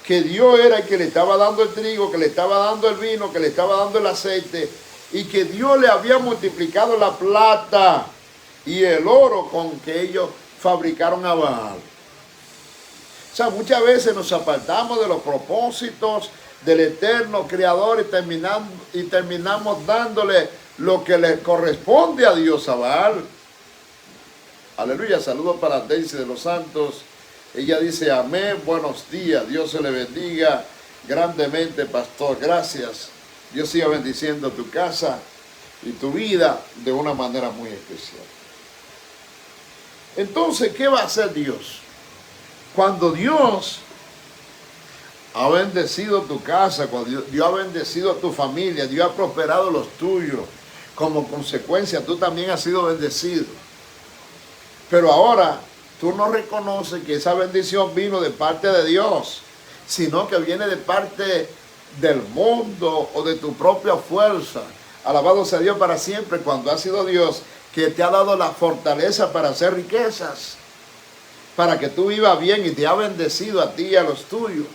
A: que Dios era el que le estaba dando el trigo, que le estaba dando el vino, que le estaba dando el aceite, y que Dios le había multiplicado la plata y el oro con que ellos fabricaron a Baal. O sea, muchas veces nos apartamos de los propósitos del eterno Creador y terminamos dándole lo que le corresponde a Dios, a Baal. Aleluya, saludos para Daisy de los Santos. Ella dice, amén, buenos días, Dios se le bendiga grandemente, pastor, gracias. Dios siga bendiciendo tu casa y tu vida de una manera muy especial. Entonces, ¿qué va a hacer Dios? Cuando Dios ha bendecido tu casa, cuando Dios ha bendecido a tu familia, Dios ha prosperado los tuyos, como consecuencia tú también has sido bendecido. Pero ahora tú no reconoces que esa bendición vino de parte de Dios, sino que viene de parte del mundo o de tu propia fuerza. Alabado sea Dios para siempre, cuando ha sido Dios que te ha dado la fortaleza para hacer riquezas, para que tú vivas bien, y te ha bendecido a ti y a los tuyos,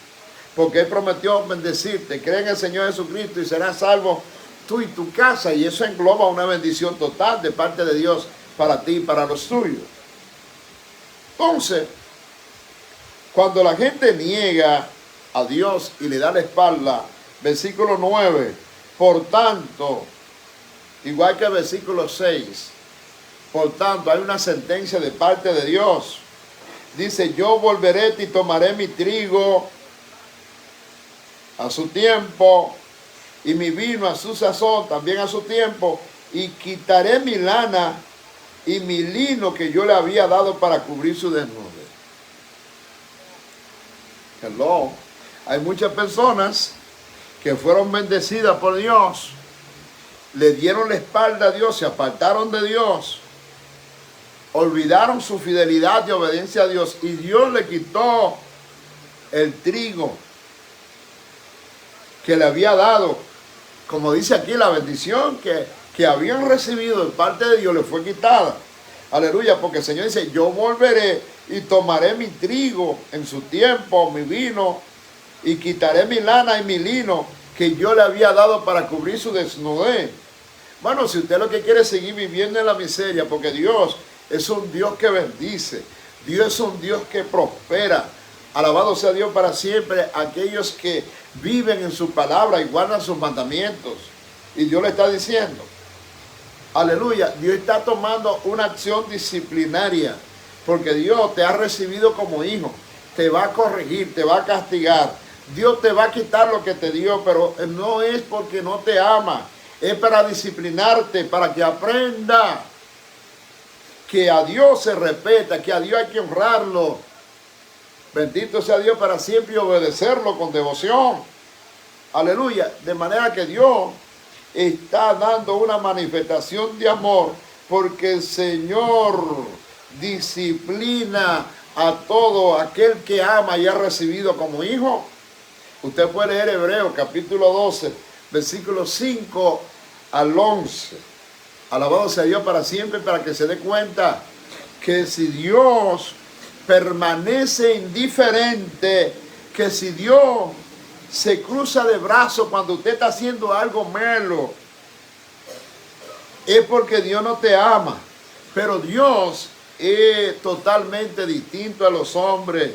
A: porque Él prometió bendecirte. Cree en el Señor Jesucristo y serás salvo tú y tu casa, y eso engloba una bendición total de parte de Dios para ti y para los tuyos. Entonces, cuando la gente niega a Dios y le da la espalda, versículo 9, por tanto, igual que el versículo 6, por tanto, hay una sentencia de parte de Dios. Dice, yo volveré y tomaré mi trigo a su tiempo, y mi vino a su sazón, también a su tiempo, y quitaré mi lana y mi lino que yo le había dado para cubrir su desnudez. Hello. Hay muchas personas que fueron bendecidas por Dios, le dieron la espalda a Dios, se apartaron de Dios, olvidaron su fidelidad y obediencia a Dios, y Dios le quitó el trigo que le había dado. Como dice aquí, la bendición que habían recibido de parte de Dios le fue quitada. Aleluya, porque el Señor dice, yo volveré y tomaré mi trigo en su tiempo, mi vino, y quitaré mi lana y mi lino que yo le había dado para cubrir su desnudez. Bueno, si usted lo que quiere es seguir viviendo en la miseria, porque Dios es un Dios que bendice, Dios es un Dios que prospera. Alabado sea Dios para siempre, aquellos que viven en su palabra y guardan sus mandamientos. Y Dios le está diciendo, aleluya, Dios está tomando una acción disciplinaria, porque Dios te ha recibido como hijo, te va a corregir, te va a castigar. Dios te va a quitar lo que te dio, pero no es porque no te ama, es para disciplinarte, para que aprenda que a Dios se respeta, que a Dios hay que honrarlo. Bendito sea Dios para siempre y obedecerlo con devoción. Aleluya. De manera que Dios está dando una manifestación de amor, porque el Señor disciplina a todo aquel que ama y ha recibido como hijo. Usted puede leer Hebreos capítulo 12, versículos 5 al 11. Alabado sea Dios para siempre, para que se dé cuenta que si Dios permanece indiferente, que si Dios se cruza de brazos cuando usted está haciendo algo malo, es porque Dios no te ama. Pero Dios es totalmente distinto a los hombres.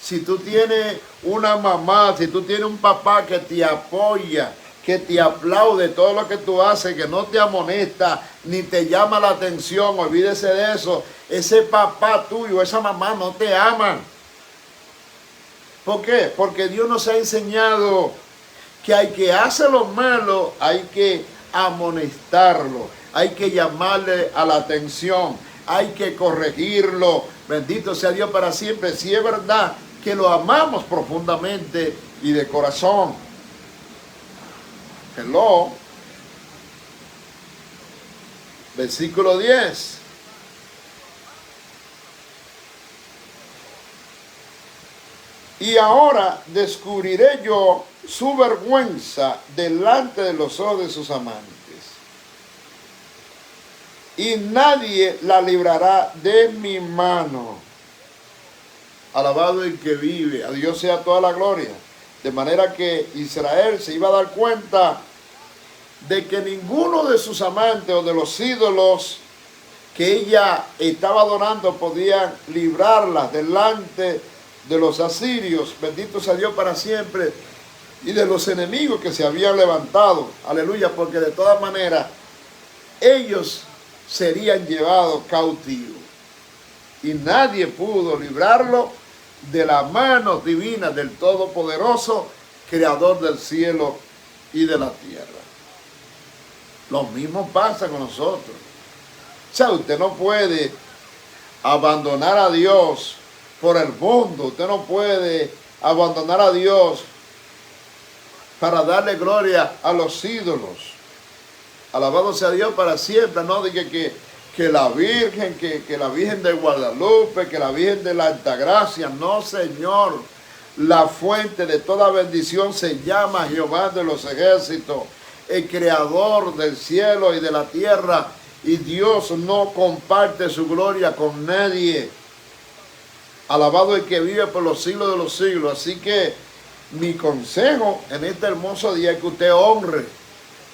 A: Si tú tienes una mamá, si tú tienes un papá que te apoya, que te aplaude todo lo que tú haces, que no te amonesta ni te llama la atención, olvídese de eso. Ese papá tuyo, esa mamá no te aman. ¿Por qué? Porque Dios nos ha enseñado que hay que hacer lo malo, hay que amonestarlo, hay que llamarle a la atención, hay que corregirlo. Bendito sea Dios para siempre, si es verdad que lo amamos profundamente y de corazón. Hello. Versículo 10. Y ahora descubriré yo su vergüenza delante de los ojos de sus amantes, y nadie la librará de mi mano. Alabado el que vive, a Dios sea toda la gloria. De manera que Israel se iba a dar cuenta de que ninguno de sus amantes o de los ídolos que ella estaba adorando podían librarla delante de los asirios, bendito sea Dios para siempre, y de los enemigos que se habían levantado. Aleluya, porque de todas maneras ellos serían llevados cautivos y nadie pudo librarlo de la mano divina del Todopoderoso, Creador del cielo y de la tierra. Lo mismo pasa con nosotros. O sea, usted no puede abandonar a Dios por el mundo. Usted no puede abandonar a Dios para darle gloria a los ídolos. Alabado sea Dios para siempre. No diga que la Virgen, que la Virgen de Guadalupe, que la Virgen de la Altagracia. No, Señor. La fuente de toda bendición se llama Jehová de los ejércitos, el creador del cielo y de la tierra. Y Dios no comparte su gloria con nadie. Alabado el que vive por los siglos de los siglos. Así que mi consejo en este hermoso día es que usted honre,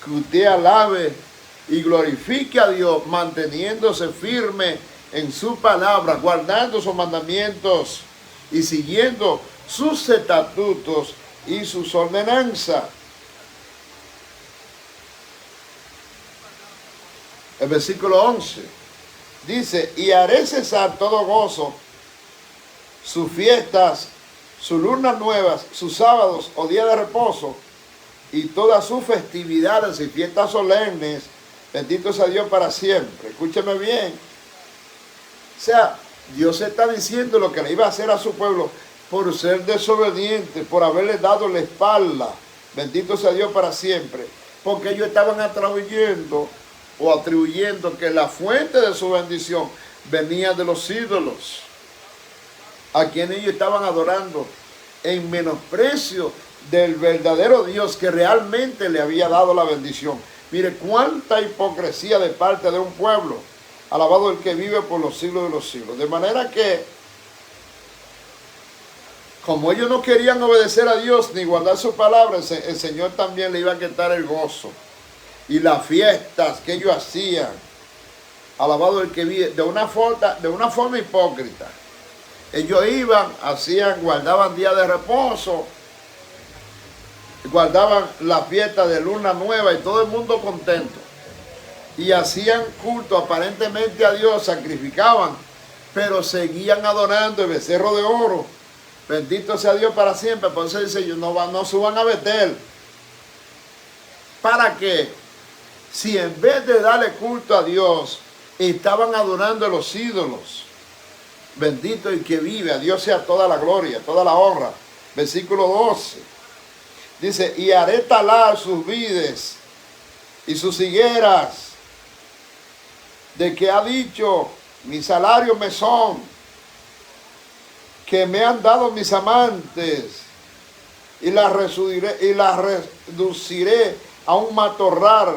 A: que usted alabe y glorifique a Dios, manteniéndose firme en su palabra, guardando sus mandamientos y siguiendo sus estatutos y sus ordenanzas. El versículo 11 dice: y haré cesar todo gozo, sus fiestas, sus lunas nuevas, sus sábados o días de reposo, y todas sus festividades y fiestas solemnes. Bendito sea Dios para siempre. Escúcheme bien. O sea, Dios está diciendo lo que le iba a hacer a su pueblo por ser desobediente, por haberle dado la espalda. Bendito sea Dios para siempre. Porque ellos estaban atribuyendo que la fuente de su bendición venía de los ídolos, a quienes ellos estaban adorando, en menosprecio del verdadero Dios que realmente le había dado la bendición. Mire cuánta hipocresía de parte de un pueblo. Alabado el que vive por los siglos de los siglos. De manera que, como ellos no querían obedecer a Dios ni guardar su palabra, el Señor también le iba a quitar el gozo y las fiestas que ellos hacían. Alabado el que vive, de una forma hipócrita. Ellos iban, guardaban días de reposo, guardaban la fiesta de luna nueva y todo el mundo contento. Y hacían culto aparentemente a Dios, sacrificaban, pero seguían adorando el becerro de oro. Bendito sea Dios para siempre. Por eso dice: no suban a Betel. ¿Para qué? Si en vez de darle culto a Dios, estaban adorando a los ídolos. Bendito el que vive, a Dios sea toda la gloria, toda la honra. Versículo 12. Dice: y haré talar sus vides y sus higueras, de que ha dicho: mi salario me son, que me han dado mis amantes, y las reduciré a un matorral,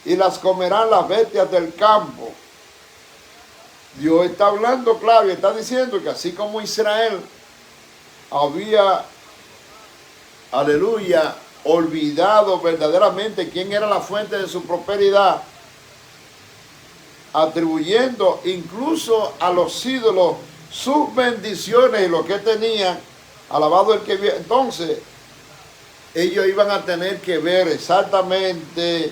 A: y las comerán las bestias del campo. Dios está hablando claro y está diciendo que así como Israel había, aleluya, olvidado verdaderamente quién era la fuente de su prosperidad, atribuyendo incluso a los ídolos sus bendiciones y lo que tenían, alabado el que vive. Entonces, ellos iban a tener que ver exactamente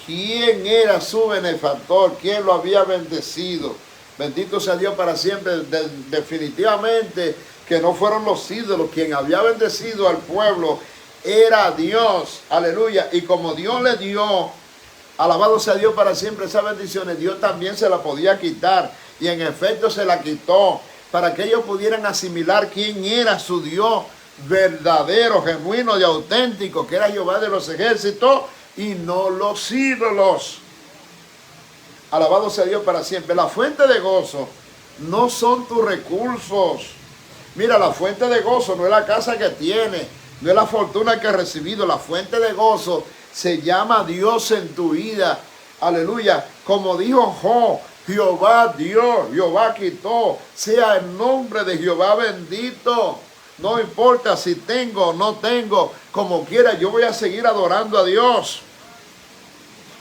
A: quién era su benefactor, quién lo había bendecido. Bendito sea Dios para siempre. Definitivamente que no fueron los ídolos. Quien había bendecido al pueblo era Dios. Aleluya. Y como Dios le dio, alabado sea Dios para siempre, esas bendiciones, Dios también se la podía quitar. Y en efecto se la quitó, para que ellos pudieran asimilar quién era su Dios verdadero, genuino y auténtico, que era Jehová de los ejércitos y no los ídolos. Alabado sea Dios para siempre. La fuente de gozo no son tus recursos. Mira, la fuente de gozo no es la casa que tienes, no es la fortuna que has recibido. La fuente de gozo se llama Dios en tu vida. Aleluya. Como dijo Job: Jehová dio, Jehová quitó. Sea el nombre de Jehová bendito. No importa si tengo o no tengo, como quiera, yo voy a seguir adorando a Dios.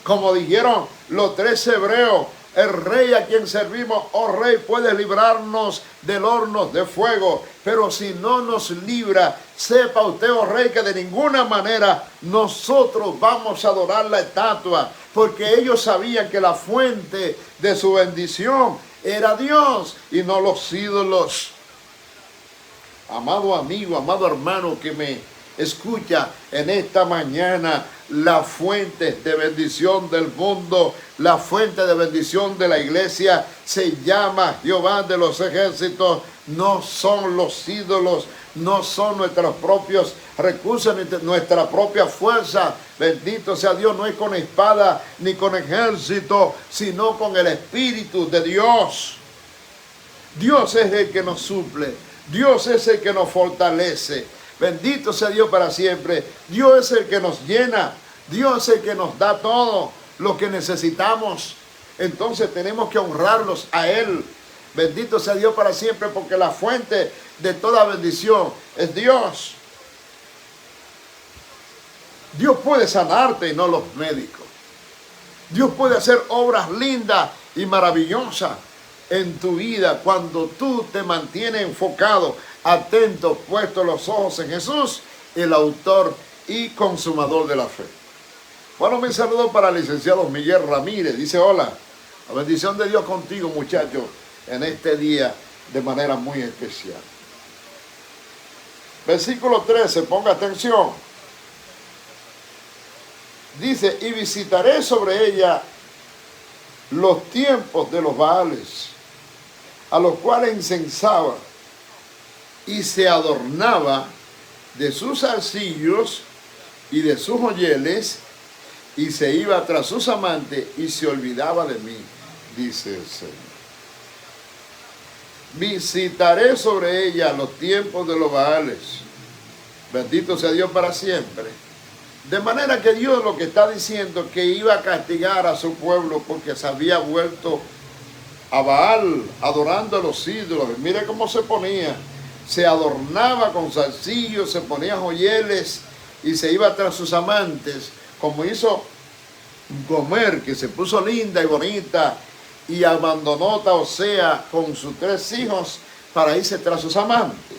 A: Como dijeron los 3 hebreos: el rey a quien servimos, oh rey, puede librarnos del horno de fuego, pero si no nos libra, sepa usted, oh rey, que de ninguna manera nosotros vamos a adorar la estatua, porque ellos sabían que la fuente de su bendición era Dios y no los ídolos. Amado amigo, amado hermano que me escucha en esta mañana, la fuente de bendición del mundo, la fuente de bendición de la iglesia se llama Jehová de los ejércitos. No son los ídolos, no son nuestros propios recursos, nuestra propia fuerza. Bendito sea Dios, no es con espada ni con ejército, sino con el Espíritu de Dios. Dios es el que nos suple. Dios es el que nos fortalece. Bendito sea Dios para siempre. Dios es el que nos llena. Dios es el que nos da todo lo que necesitamos. Entonces tenemos que honrarlos a Él. Bendito sea Dios para siempre, porque la fuente de toda bendición es Dios. Dios puede sanarte y no los médicos. Dios puede hacer obras lindas y maravillosas en tu vida cuando tú te mantienes enfocado, atento, puesto los ojos en Jesús, el autor y consumador de la fe. Bueno, mi saludo para el licenciado Miguel Ramírez. Dice: hola, la bendición de Dios contigo, muchachos, en este día de manera muy especial. Versículo 13, ponga atención. Dice: y visitaré sobre ella los tiempos de los Baales, a los cuales incensaba y se adornaba de sus arcillos y de sus joyeles, y se iba tras sus amantes y se olvidaba de mí, dice el Señor. Visitaré sobre ella los tiempos de los Baales. Bendito sea Dios para siempre. De manera que Dios lo que está diciendo, que iba a castigar a su pueblo porque se había vuelto a Baal, adorando a los ídolos. Mire cómo se ponía. Se adornaba con zarcillos, se ponía joyeles y se iba tras sus amantes, como hizo Gomer, que se puso linda y bonita y abandonó a Osea con sus 3 hijos para irse tras sus amantes.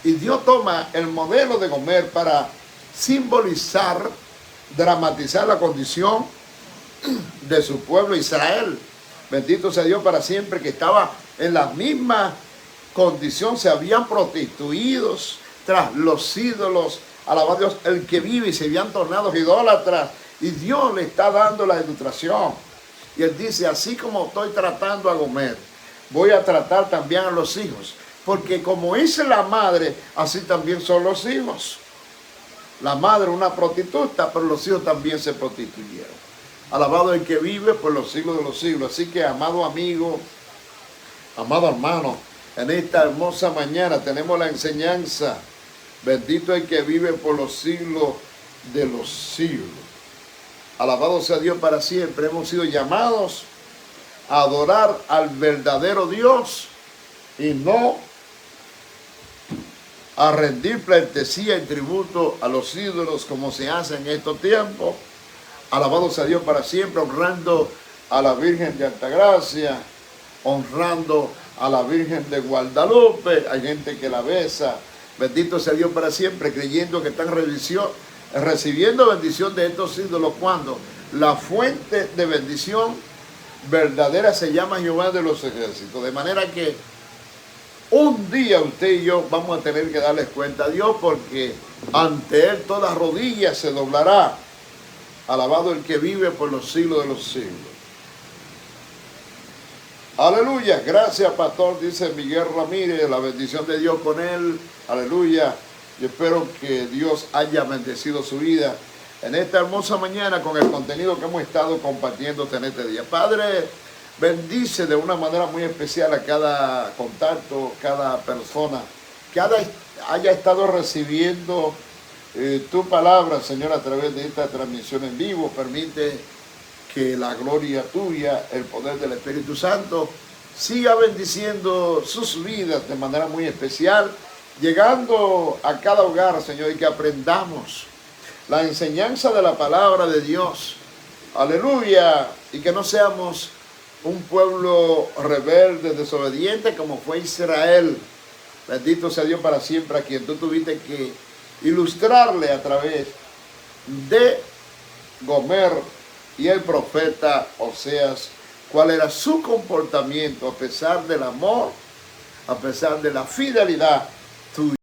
A: Y Dios toma el modelo de Gomer para simbolizar, dramatizar la condición de su pueblo Israel. Bendito sea Dios para siempre, que estaba en la misma condición, se habían prostituido tras los ídolos, alabado Dios, el que vive, y se habían tornado idólatras, y Dios le está dando la ilustración. Y Él dice: así como estoy tratando a Gomer, voy a tratar también a los hijos, porque como es la madre, así también son los hijos. La madre una prostituta, pero los hijos también se prostituyeron. Alabado el que vive por los siglos de los siglos. Así que, amado amigo, amado hermano, en esta hermosa mañana tenemos la enseñanza: bendito el que vive por los siglos de los siglos. Alabado sea Dios para siempre. Hemos sido llamados a adorar al verdadero Dios y no a rendir pleitesía y tributo a los ídolos como se hace en estos tiempos. Alabado sea Dios para siempre, honrando a la Virgen de Altagracia, honrando a la Virgen de Guadalupe. Hay gente que la besa. Bendito sea Dios para siempre, creyendo que están recibiendo bendición de estos ídolos, cuando la fuente de bendición verdadera se llama Jehová de los ejércitos. De manera que un día usted y yo vamos a tener que darles cuenta a Dios, porque ante Él toda rodilla se doblará. Alabado el que vive por los siglos de los siglos. Aleluya. Gracias, pastor, dice Miguel Ramírez. La bendición de Dios con él. Aleluya. Yo espero que Dios haya bendecido su vida en esta hermosa mañana con el contenido que hemos estado compartiendo en este día. Padre, bendice de una manera muy especial a cada contacto, cada persona que haya estado recibiendo tu palabra, Señor, a través de esta transmisión en vivo. Permite que la gloria tuya, el poder del Espíritu Santo, siga bendiciendo sus vidas de manera muy especial, llegando a cada hogar, Señor, y que aprendamos la enseñanza de la palabra de Dios. Aleluya. Y que no seamos un pueblo rebelde, desobediente, como fue Israel. Bendito sea Dios para siempre, a quien tú tuviste que ilustrarle a través de Gomer y el profeta Oseas, cuál era su comportamiento a pesar del amor, a pesar de la fidelidad tuya.